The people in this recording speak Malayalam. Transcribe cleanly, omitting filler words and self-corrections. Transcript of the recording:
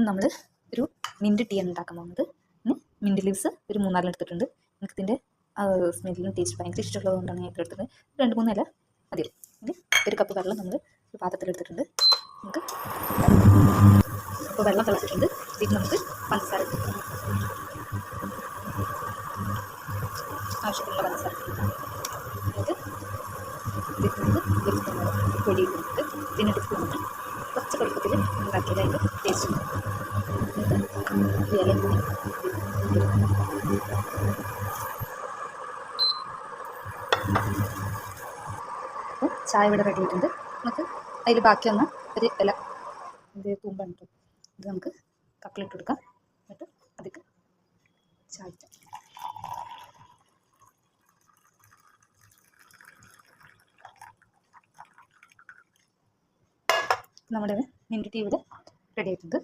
നമ്മൾ ഒരു മിൻറ്റ് ടീ ആണ് ഉണ്ടാക്കാൻ പോകുന്നത്. മിൻറ്റ് ലീവ്സ് ഒരു 3-4 എടുത്തിട്ടുണ്ട്. എനിക്ക് ഇതിൻ്റെ സ്മെല്ലിനും ടേസ്റ്റ് ഭയങ്കര ഇഷ്ടമുള്ളതുകൊണ്ടാണ് ഞാൻ ഇത്ര എടുത്തത്. 2-3 ഇല മതി. ഇനി 1 കപ്പ് വെള്ളം നമ്മൾ ഒരു പാത്രത്തിലെടുത്തിട്ടുണ്ട്. നമുക്ക് ഇപ്പോൾ വെള്ളം തിളച്ചിട്ടുണ്ട്. ഇതിൽ നമുക്ക് പഞ്ചസാര ആവശ്യത്തിനുള്ള പഞ്ചസാര എന്നിട്ട് പൊടി ഇട്ടിട്ട് ഇതിനിട്ട് സ്പൂണിട്ട് കുറച്ച് കടുപ്പത്തിൽ ഉണ്ടാക്കിയത് അതിൻ്റെ ടേസ്റ്റ് ഉണ്ട്. ഇല അപ്പോൾ ചായ ഇവിടെ റെഡി ആയിട്ടുണ്ട്. നമുക്ക് അതിൽ ബാക്കി വന്ന ഒരു ഇല ഇത് തൂമ്പാണ് കേട്ടോ. ഇത് നമുക്ക് കപ്പിലിട്ട് കൊടുക്കാം. എന്നിട്ട് അതിക്ക് ചായ നമ്മുടെ മിൻറ്റ് ടീ ഇവിടെ റെഡി ആയിട്ടുണ്ട്.